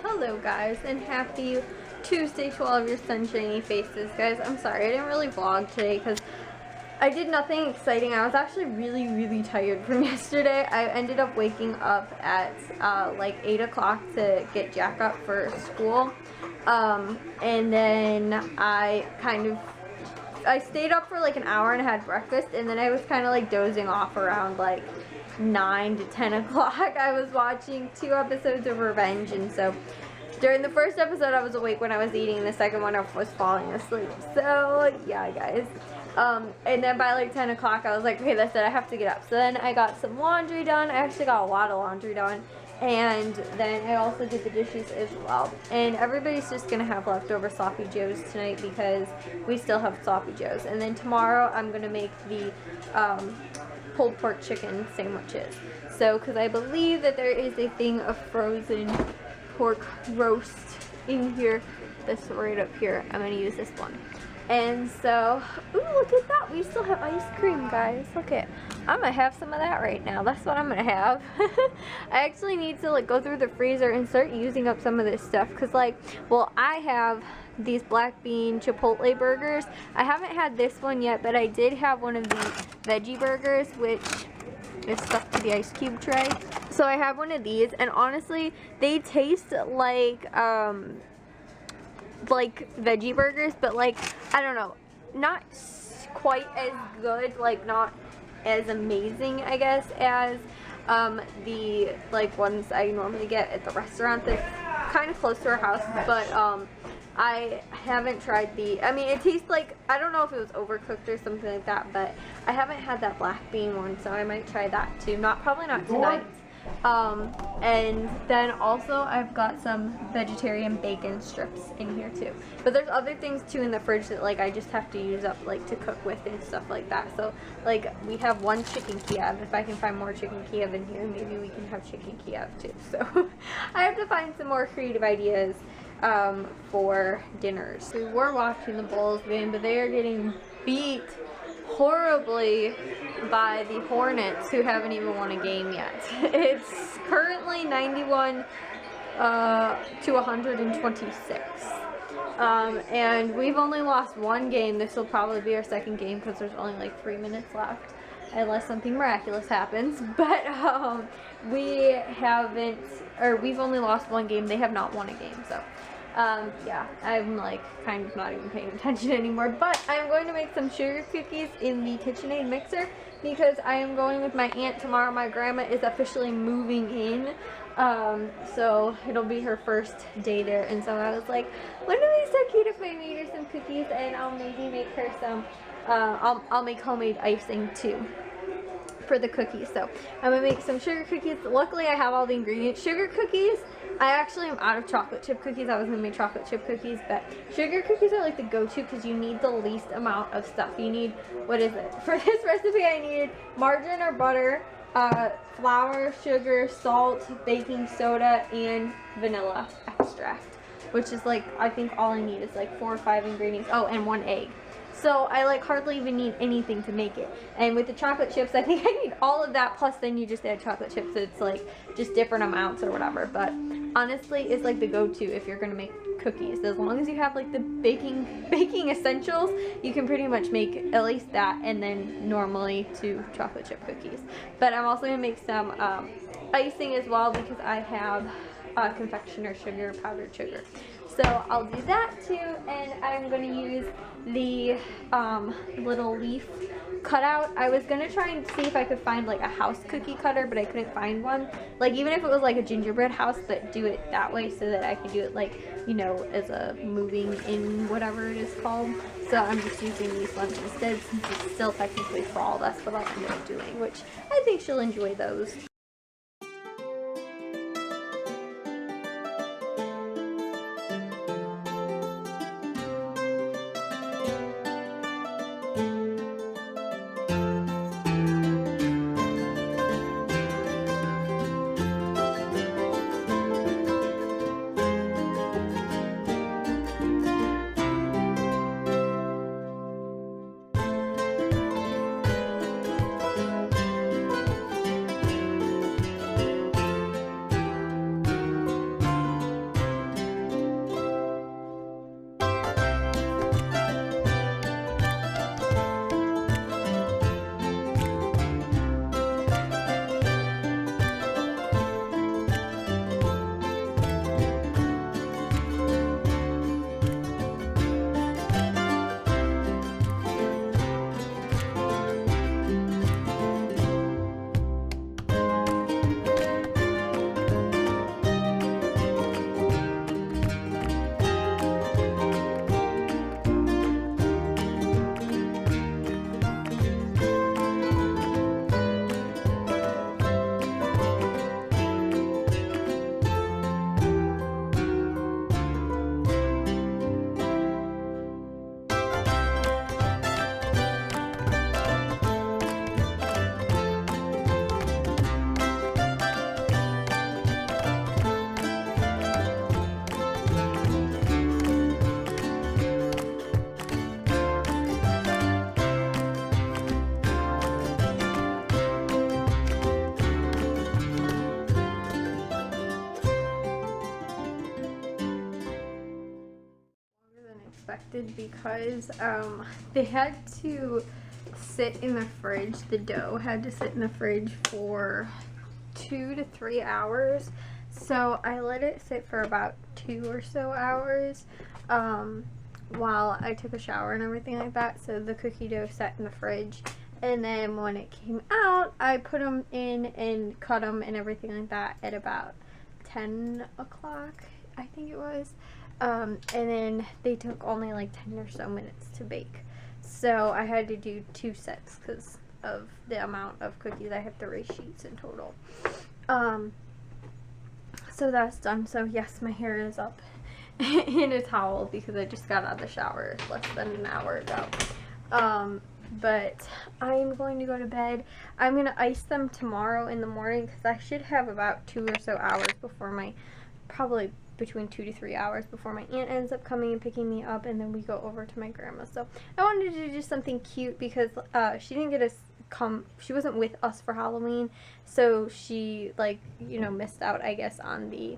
Hello guys, and happy Tuesday to all of your sunshiny faces. Guys, I'm sorry I didn't really vlog today because I did nothing exciting. I was actually really tired from yesterday. I ended up waking up at like 8 o'clock to get Jack up for school, and then I stayed up for like an hour and had breakfast, and then I was kind of like dozing off around like 9 to 10 o'clock. I was watching 2 episodes of Revenge, and so during the first episode I was awake when I was eating, and the second one I was falling asleep. So yeah guys, and then by like 10 o'clock I was like, okay, that's it, I have to get up. So then I got some laundry done. I actually got a lot of laundry done, and then I also did the dishes as well. And everybody's just gonna have leftover sloppy joes tonight because we still have sloppy joes. And then tomorrow I'm gonna make the pulled pork chicken sandwiches. So, because I believe that there is a thing of frozen pork roast in here. That's right up here. I'm gonna use this one. And so, ooh, look at that. We still have ice cream, guys. Look at, I'm gonna have some of that right now. That's what I'm gonna have. I actually need to like go through the freezer and start using up some of this stuff, because like, well, I have these black bean chipotle burgers. I haven't had this one yet, but I did have one of these veggie burgers, which is stuck to the ice cube tray. So I have one of these, and honestly, they taste like veggie burgers, but like, I don't know, not quite as good, like not as amazing, I guess, as the like ones I normally get at the restaurant that's kind of close to our house. But I haven't tried the, I mean, it tastes like, I don't know if it was overcooked or something like that, but I haven't had that black bean one, so I might try that too. Probably not tonight. And then also I've got some vegetarian bacon strips in here too. But there's other things too in the fridge that like I just have to use up like to cook with and stuff like that. So like we have one chicken Kiev. If I can find more chicken Kiev in here, maybe we can have chicken Kiev too. So I have to find some more creative ideas for dinners. We were watching the Bulls game, but they are getting beat horribly by the Hornets, who haven't even won a game yet. It's currently 91 to 126. And we've only lost one game. This will probably be our second game because there's only like 3 minutes left, unless something miraculous happens. But we've only lost one game. They have not won a game, so yeah, I'm like kind of not even paying attention anymore. But I'm going to make some sugar cookies in the KitchenAid mixer because I am going with my aunt tomorrow. My grandma is officially moving in, so it'll be her first day there. And so I was like, wouldn't it be so cute if I made her some cookies, and I'll maybe make her some, I'll make homemade icing too for the cookies. So I'm gonna make some sugar cookies. Luckily I have all the ingredients. Sugar cookies, I actually am out of chocolate chip cookies. I was gonna make chocolate chip cookies, but sugar cookies are like the go-to because you need the least amount of stuff. You need, what is it? For this recipe I needed margarine or butter, flour, sugar, salt, baking soda, and vanilla extract, which is like, I think all I need is like 4 or 5 ingredients. Oh, and 1 egg. So I like hardly even need anything to make it. And with the chocolate chips, I think I need all of that, plus then you just add chocolate chips. So it's like just different amounts or whatever. But honestly, it's like the go-to if you're gonna make cookies. As long as you have like the baking essentials, you can pretty much make at least that, and then normally 2 chocolate chip cookies. But I'm also gonna make some icing as well because I have confectioner sugar, powdered sugar. So I'll do that too, and I'm going to use the little leaf cutout. I was going to try and see if I could find like a house cookie cutter, but I couldn't find one. Like even if it was like a gingerbread house, but do it that way so that I could do it like, you know, as a moving in whatever it is called. So I'm just using these ones instead, since it's still technically fall. That's what I'll end up doing, which I think she'll enjoy those. expected because they had to sit in the fridge. The dough had to sit in the fridge for 2 to 3 hours. So I let it sit for about 2 or so hours while I took a shower and everything like that. So the cookie dough sat in the fridge. And then when it came out, I put them in and cut them and everything like that at about 10 o'clock, I think it was. And then they took only like 10 or so minutes to bake. So I had to do 2 sets because of the amount of cookies. I have 3 sheets in total. So that's done. So yes, my hair is up in a towel because I just got out of the shower less than an hour ago. But I'm going to go to bed. I'm going to ice them tomorrow in the morning because I should have about 2 or so hours before probably between 2 to 3 hours before my aunt ends up coming and picking me up, and then we go over to my grandma's. So I wanted to do something cute because she didn't get us she wasn't with us for Halloween, so she, like, you know, missed out, I guess, on the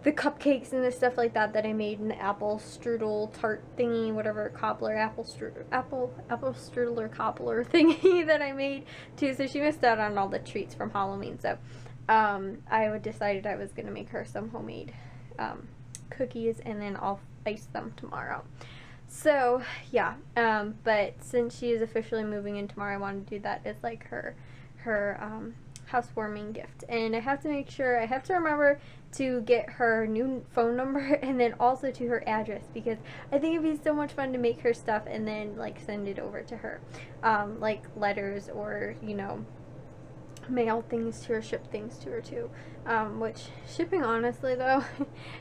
cupcakes and the stuff like that I made in the apple strudel tart thingy, whatever, cobbler, apple strudel or cobbler thingy that I made too. So she missed out on all the treats from Halloween. So I decided I was gonna make her some homemade cookies, and then I'll ice them tomorrow. So yeah, but since she is officially moving in tomorrow, I want to do that as like her housewarming gift. And I have to make sure, I have to remember to get her new phone number and then also to her address, because I think it'd be so much fun to make her stuff and then like send it over to her, like letters or, you know, mail things to her, ship things to her too, which shipping, honestly though,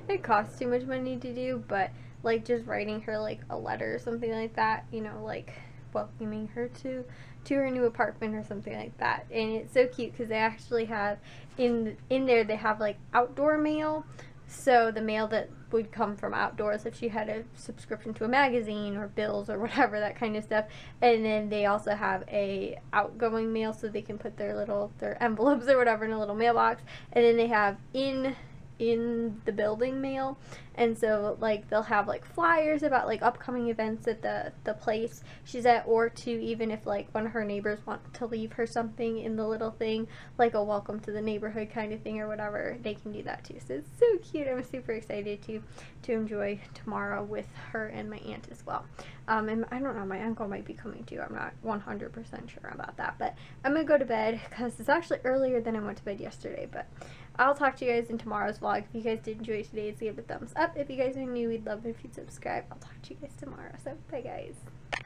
it costs too much money to do, but like just writing her like a letter or something like that, you know, like welcoming her to her new apartment or something like that. And it's so cute because they actually have in there, they have like outdoor mail, so the mail that would come from outdoors if she had a subscription to a magazine or bills or whatever, that kind of stuff. And then they also have a outgoing mail, so they can put their envelopes or whatever in a little mailbox. And then they have in the building mail, and so like they'll have like flyers about like upcoming events at the place she's at, or to even if like one of her neighbors want to leave her something in the little thing, like a welcome to the neighborhood kind of thing or whatever, they can do that too. So it's so cute. I'm super excited to enjoy tomorrow with her and my aunt as well. And I don't know, my uncle might be coming too. I'm not 100% sure about that, but I'm gonna go to bed because it's actually earlier than I went to bed yesterday. But I'll talk to you guys in tomorrow's vlog. If you guys did enjoy today's, give it a thumbs up. If you guys are new, we'd love it if you'd subscribe. I'll talk to you guys tomorrow. So bye guys.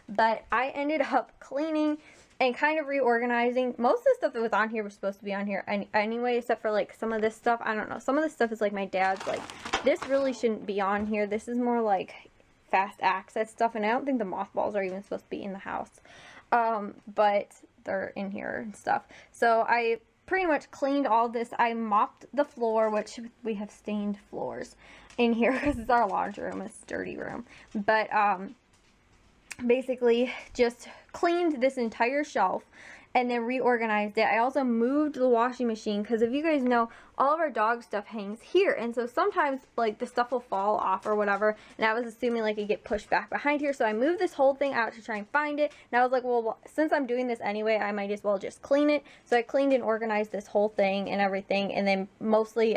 But I ended up cleaning and kind of reorganizing. Most of the stuff that was on here was supposed to be on here anyway, except for like some of this stuff. I don't know. Some of this stuff is like my dad's, like, this really shouldn't be on here. This is more like fast access stuff, and I don't think the mothballs are even supposed to be in the house. But they're in here and stuff. So I pretty much cleaned all this. I mopped the floor, which we have stained floors in here because it's our laundry room, it's a dirty room. But basically just cleaned this entire shelf and then reorganized it. I also moved the washing machine because, if you guys know, all of our dog stuff hangs here, and so sometimes like the stuff will fall off or whatever, and I was assuming like it'd get pushed back behind here, so I moved this whole thing out to try and find it. And I was like, well, since I'm doing this anyway, I might as well just clean it. So I cleaned and organized this whole thing and everything, and then mostly